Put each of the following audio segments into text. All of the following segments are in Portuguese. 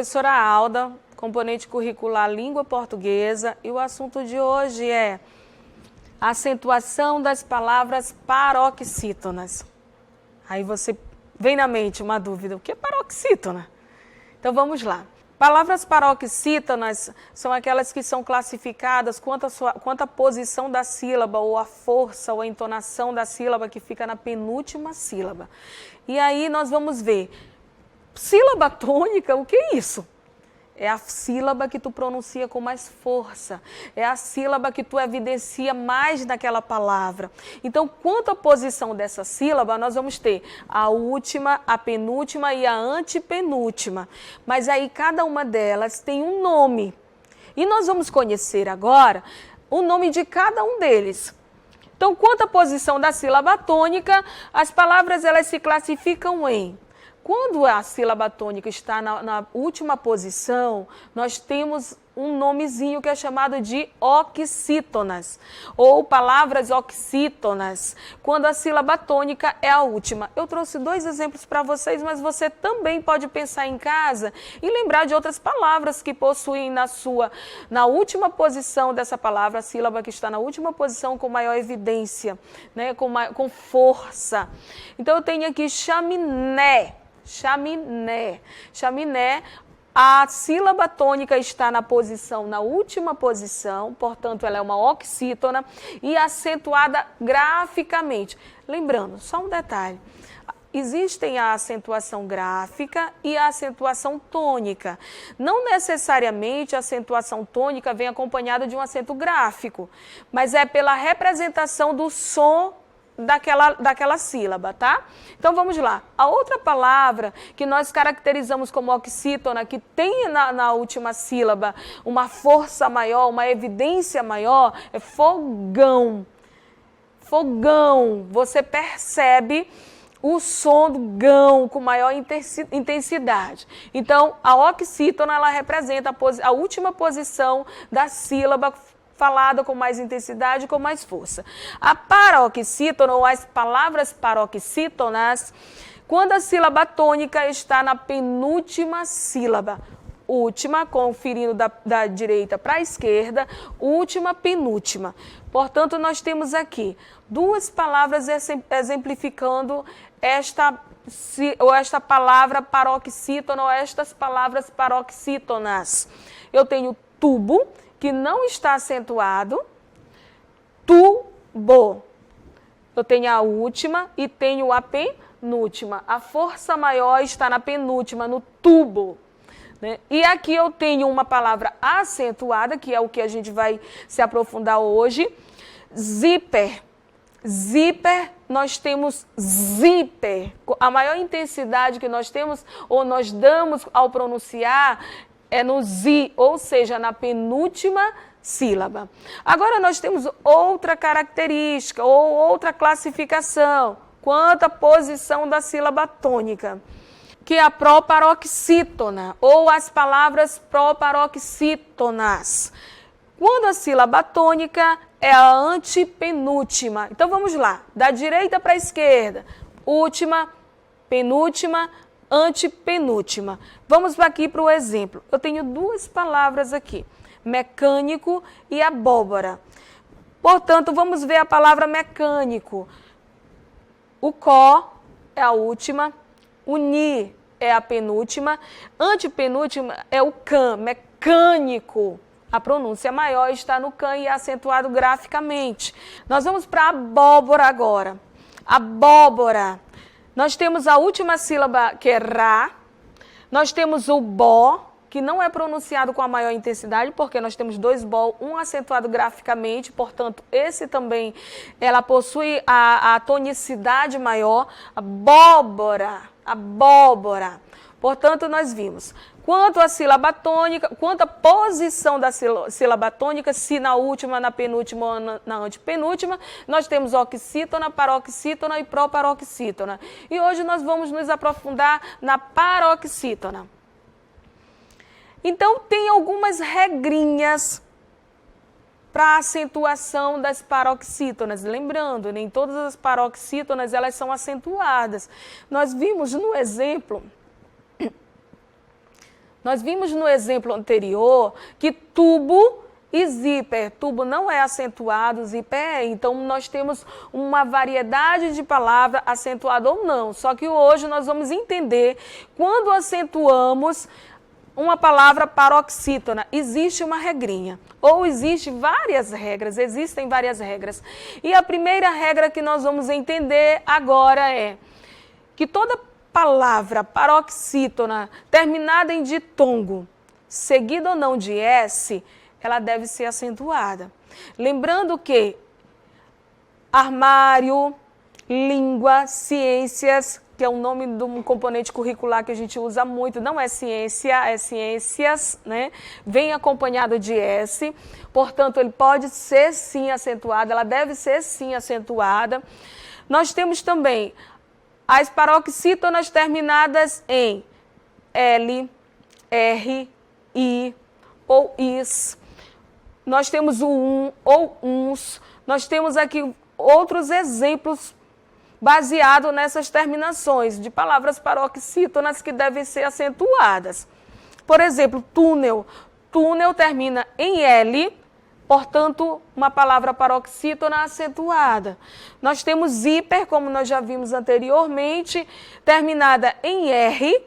professora Alda, componente curricular Língua Portuguesa, e o assunto de hoje é a acentuação das palavras paroxítonas. Aí você vem na mente uma dúvida, o que é paroxítona? Então vamos lá. Palavras paroxítonas são aquelas que são classificadas quanto à posição da sílaba, ou a força, ou a entonação da sílaba que fica na penúltima sílaba. E aí nós vamos ver, sílaba tônica, o que é isso? É a sílaba que tu pronuncia com mais força, é a sílaba que tu evidencia mais naquela palavra. Então, quanto à posição dessa sílaba, nós vamos ter a última, a penúltima e a antepenúltima. Mas aí cada uma delas tem um nome. E nós vamos conhecer agora o nome de cada um deles. Então, quanto à posição da sílaba tônica, as palavras elas se classificam em... Quando a sílaba tônica está na última posição, nós temos um nomezinho que é chamado de oxítonas, ou palavras oxítonas, quando a sílaba tônica é a última. Eu trouxe dois exemplos para vocês, mas você também pode pensar em casa e lembrar de outras palavras que possuem na última posição dessa palavra, a sílaba que está na última posição com maior evidência, né, com força. Então eu tenho aqui chaminé. Chaminé. Chaminé, a sílaba tônica está na última posição, portanto ela é uma oxítona e acentuada graficamente. Lembrando, só um detalhe, existem a acentuação gráfica e a acentuação tônica. Não necessariamente a acentuação tônica vem acompanhada de um acento gráfico, mas é pela representação do som daquela sílaba, tá? Então vamos lá. A outra palavra que nós caracterizamos como oxítona, que tem na última sílaba uma força maior, uma evidência maior, é fogão. Fogão. Você percebe o som do gão com maior intensidade. Então, a oxítona, ela representa a última posição da sílaba falada com mais intensidade, com mais força. A paroxítona, ou as palavras paroxítonas, quando a sílaba tônica está na penúltima sílaba, última, conferindo da direita para a esquerda, última, penúltima. Portanto, nós temos aqui duas palavras exemplificando esta palavra paroxítona, ou estas palavras paroxítonas. Eu tenho tubo, que não está acentuado, tubo. Eu tenho a última e tenho a penúltima. A força maior está na penúltima, no tubo. Né? E aqui eu tenho uma palavra acentuada, que é o que a gente vai se aprofundar hoje, zíper. Zíper, nós temos zíper. A maior intensidade que nós temos, ou nós damos ao pronunciar, é no zi, ou seja, na penúltima sílaba. Agora nós temos outra característica ou outra classificação quanto à posição da sílaba tônica, que é a proparoxítona, ou as palavras proparoxítonas. Quando a sílaba tônica é a antepenúltima. Então vamos lá, da direita para a esquerda, última, penúltima, antepenúltima. Vamos aqui para o exemplo. Eu tenho duas palavras aqui, mecânico e abóbora. Portanto, vamos ver a palavra mecânico. O có é a última, o ni é a penúltima, antepenúltima é o can, mecânico. A pronúncia maior está no can e é acentuado graficamente. Nós vamos para abóbora agora. Abóbora. Nós temos a última sílaba, que é ra. Nós temos o bó, que não é pronunciado com a maior intensidade, porque nós temos dois bó, um acentuado graficamente, portanto, esse também, ela possui a tonicidade maior. Abóbora, abóbora. Portanto, nós vimos, quanto à sílaba tônica, quanto à posição da sílaba tônica, se na última, na penúltima ou na antepenúltima, nós temos oxítona, paroxítona e proparoxítona. E hoje nós vamos nos aprofundar na paroxítona. Então, tem algumas regrinhas para a acentuação das paroxítonas. Lembrando, nem todas as paroxítonas elas são acentuadas. Nós vimos no exemplo Nós vimos no exemplo anterior que tubo e zíper. Tubo não é acentuado, zíper é. Então, nós temos uma variedade de palavra acentuada ou não. Só que hoje nós vamos entender quando acentuamos uma palavra paroxítona. Existe uma regrinha. Ou existem várias regras. E a primeira regra que nós vamos entender agora é que toda palavra paroxítona terminada em ditongo, seguida ou não de S, ela deve ser acentuada. Lembrando que armário, língua, ciências, que é o nome de um componente curricular que a gente usa muito, não é ciência, é ciências, né? Vem acompanhado de S, portanto, ele pode ser sim acentuado, ela deve ser sim acentuada. Nós temos também as paroxítonas terminadas em L, R, I ou IS. Nós temos o ou uns. Nós temos aqui outros exemplos baseados nessas terminações de palavras paroxítonas que devem ser acentuadas. Por exemplo, túnel. Túnel termina em L, portanto, uma palavra paroxítona acentuada. Nós temos zíper, como nós já vimos anteriormente, terminada em R,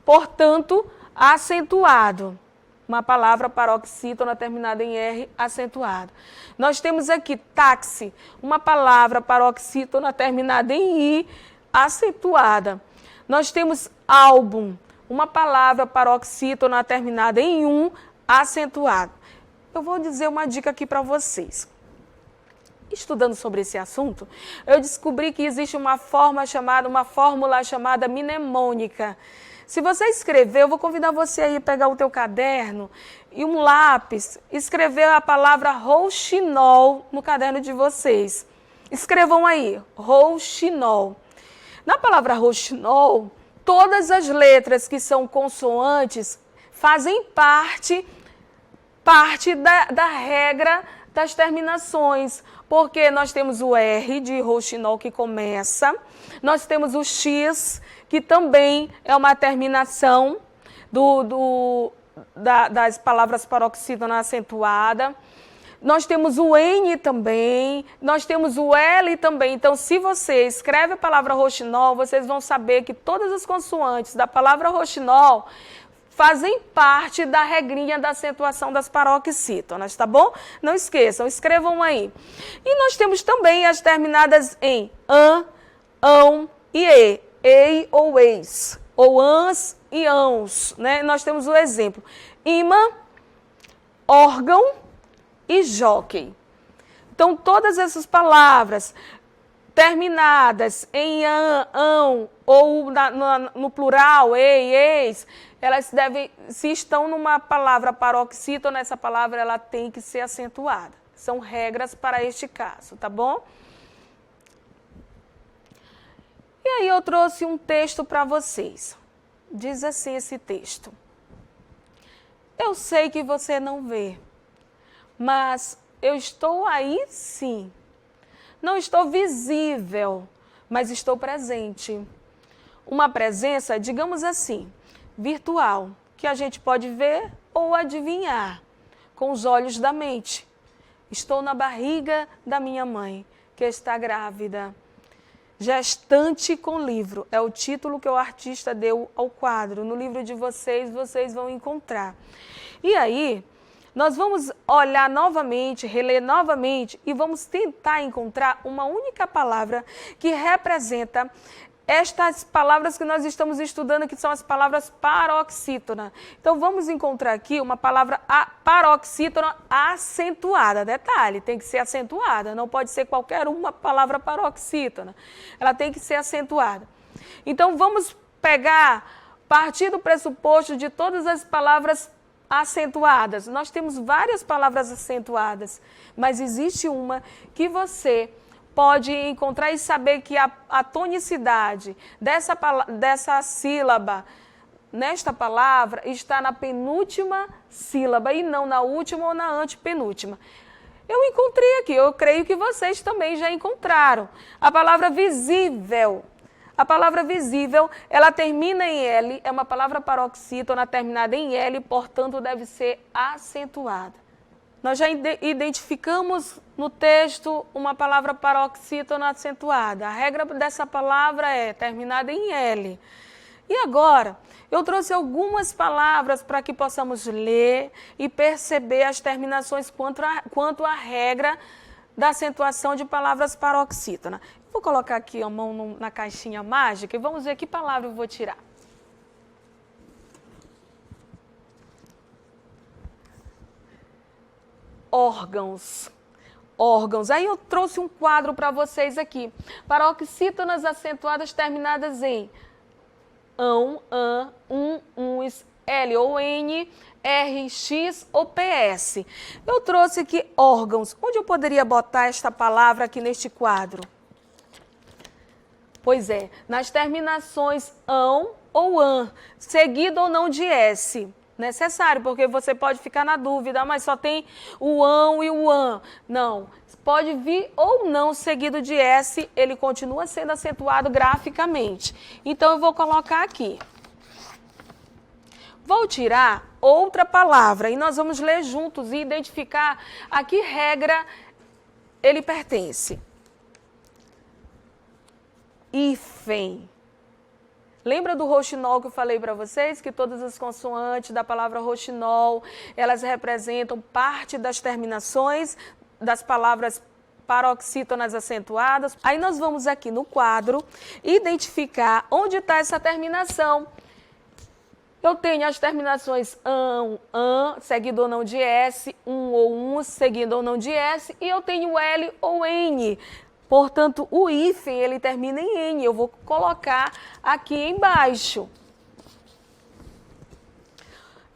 portanto, acentuado. Uma palavra paroxítona terminada em R, acentuado. Nós temos aqui táxi, uma palavra paroxítona terminada em I, acentuada. Nós temos álbum, uma palavra paroxítona terminada em acentuado. Eu vou dizer uma dica aqui para vocês. Estudando sobre esse assunto, eu descobri que existe uma fórmula chamada mnemônica. Se você escrever, eu vou convidar você aí a pegar o teu caderno e um lápis, escrever a palavra rouxinol no caderno de vocês. Escrevam aí, rouxinol. Na palavra rouxinol, todas as letras que são consoantes fazem parte da regra das terminações, porque nós temos o R de rouxinol que começa, nós temos o X, que também é uma terminação das palavras paroxítonas acentuada. Nós temos o N também, nós temos o L também. Então, se você escreve a palavra rouxinol, vocês vão saber que todas as consoantes da palavra rouxinol fazem parte da regrinha da acentuação das paroxítonas, tá bom? Não esqueçam, escrevam aí. E nós temos também as terminadas em ão e e, ei ou eis, ou ans e ãos, né? Nós temos o exemplo, imã, órgão e jockey. Então, todas essas palavras terminadas em ão ou no plural, ei, eis, elas devem, se estão numa palavra paroxítona, essa palavra ela tem que ser acentuada. São regras para este caso, tá bom? E aí eu trouxe um texto para vocês. Diz assim esse texto. Eu sei que você não vê, mas eu estou aí sim. Não estou visível, mas estou presente. Uma presença, digamos assim, virtual, que a gente pode ver ou adivinhar com os olhos da mente. Estou na barriga da minha mãe, que está grávida. Gestante com livro, é o título que o artista deu ao quadro. No livro de vocês, vocês vão encontrar. E aí, nós vamos olhar novamente, reler novamente e vamos tentar encontrar uma única palavra que representa estas palavras que nós estamos estudando, que são as palavras paroxítona. Então, vamos encontrar aqui uma palavra paroxítona acentuada. Detalhe, tem que ser acentuada, não pode ser qualquer uma palavra paroxítona. Ela tem que ser acentuada. Então, vamos partir do pressuposto de todas as palavras acentuadas. Nós temos várias palavras acentuadas, mas existe uma que você pode encontrar e saber que a tonicidade dessa sílaba, nesta palavra, está na penúltima sílaba e não na última ou na antepenúltima. Eu encontrei aqui, eu creio que vocês também já encontraram. A palavra visível. A palavra visível, ela termina em L, é uma palavra paroxítona terminada em L, portanto deve ser acentuada. Nós já identificamos no texto uma palavra paroxítona acentuada. A regra dessa palavra é terminada em L. E agora, eu trouxe algumas palavras para que possamos ler e perceber as terminações quanto à regra da acentuação de palavras paroxítonas. Vou colocar aqui a mão na caixinha mágica e vamos ver que palavra eu vou tirar. Órgãos. Órgãos. Aí eu trouxe um quadro para vocês aqui. Paroxítonas acentuadas terminadas em ão, an, uns, L ou N, R, X ou PS. Eu trouxe aqui órgãos. Onde eu poderia botar esta palavra aqui neste quadro? Pois é, nas terminações ão ou an, seguido ou não de S. Necessário, porque você pode ficar na dúvida, mas só tem o ão e o an. Não, pode vir ou não seguido de S, ele continua sendo acentuado graficamente. Então, eu vou colocar aqui. Vou tirar outra palavra e nós vamos ler juntos e identificar a que regra ele pertence. Hífen. Lembra do roxinol que eu falei para vocês? Que todas as consoantes da palavra roxinol, elas representam parte das terminações das palavras paroxítonas acentuadas. Aí nós vamos aqui no quadro identificar onde está essa terminação. Eu tenho as terminações ão, an, seguido ou não de S, ou uns, seguido ou não de S, e eu tenho L ou N. Portanto, o hífen, ele termina em N. Eu vou colocar aqui embaixo.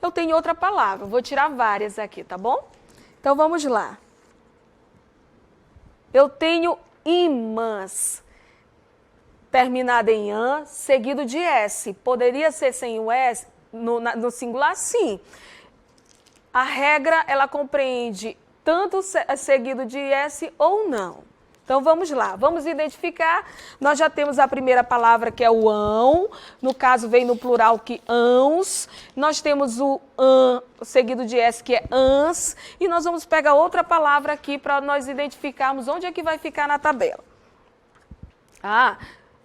Eu tenho outra palavra, vou tirar várias aqui, tá bom? Então, vamos lá. Eu tenho imãs, terminada em an, seguido de S. Poderia ser sem o S no singular? Sim. A regra, ela compreende tanto seguido de S ou não. Então, vamos lá, vamos identificar. Nós já temos a primeira palavra, que é o ão, no caso, vem no plural que ãos. Nós temos o an, seguido de S, que é ans. E nós vamos pegar outra palavra aqui para nós identificarmos onde é que vai ficar na tabela.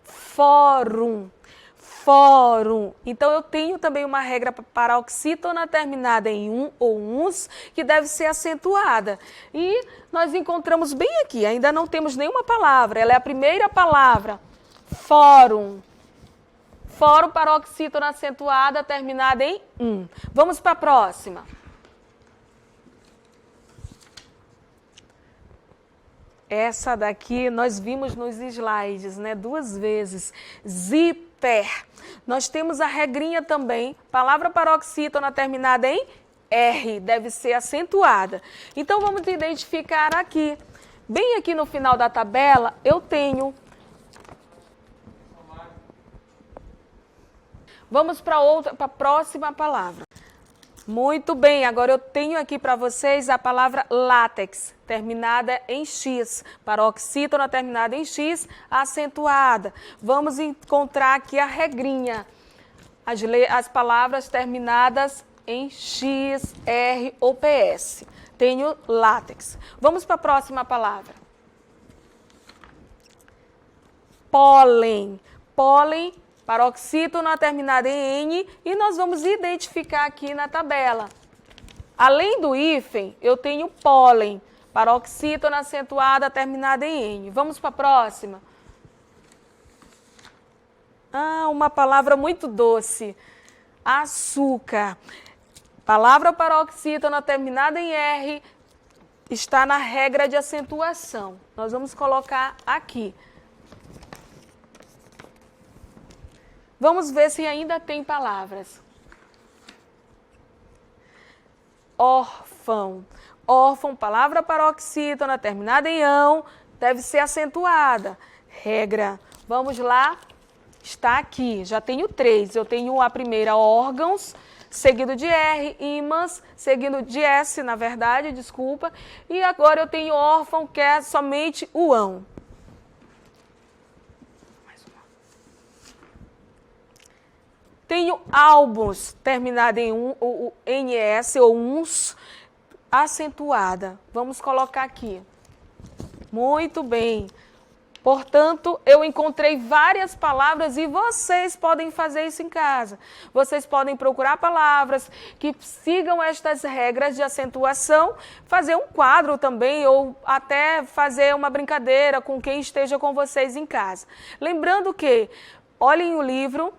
Fórum. Fórum. Então, eu tenho também uma regra paroxítona terminada em um ou uns, que deve ser acentuada. E nós encontramos bem aqui, ainda não temos nenhuma palavra, ela é a primeira palavra. Fórum. Fórum paroxítona acentuada terminada em um. Vamos para a próxima. Essa daqui nós vimos nos slides, né? 2 vezes. Zíper. Nós temos a regrinha também, palavra paroxítona terminada em R, deve ser acentuada. Então, vamos identificar aqui. Bem aqui no final da tabela, eu tenho... Vamos para a próxima palavra. Muito bem, agora eu tenho aqui para vocês a palavra látex, terminada em X, paroxítona terminada em X, acentuada. Vamos encontrar aqui a regrinha, as palavras terminadas em X, R ou PS. Tenho látex. Vamos para a próxima palavra. Pólen. Pólen, paroxítona terminada em N, e nós vamos identificar aqui na tabela. Além do hífen, eu tenho pólen, paroxítona acentuada terminada em N. Vamos para a próxima. Uma palavra muito doce. Açúcar. Palavra paroxítona terminada em R está na regra de acentuação. Nós vamos colocar aqui. Vamos ver se ainda tem palavras. Órfão. Órfão, palavra paroxítona terminada em ão, deve ser acentuada. Regra. Vamos lá. Está aqui. Já tenho 3. Eu tenho a primeira, órgãos, seguido de R, imãs, seguido de S, na verdade, desculpa. E agora eu tenho órfão, que é somente o ão. Tenho álbuns terminado em o NS ou uns, acentuada. Vamos colocar aqui. Muito bem. Portanto, eu encontrei várias palavras e vocês podem fazer isso em casa. Vocês podem procurar palavras que sigam estas regras de acentuação, fazer um quadro também ou até fazer uma brincadeira com quem esteja com vocês em casa. Lembrando que, olhem o livro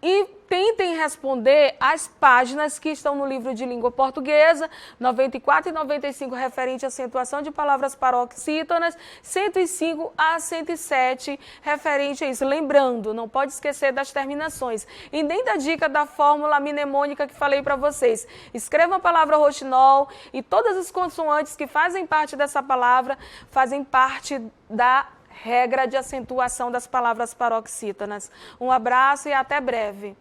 e tentem responder as páginas que estão no livro de língua portuguesa, 94 e 95 referente à acentuação de palavras paroxítonas, 105 a 107 referente a isso. Lembrando, não pode esquecer das terminações e nem da dica da fórmula mnemônica que falei para vocês. Escrevam a palavra roxinol e todas as consoantes que fazem parte dessa palavra fazem parte da regra de acentuação das palavras paroxítonas. Um abraço e até breve.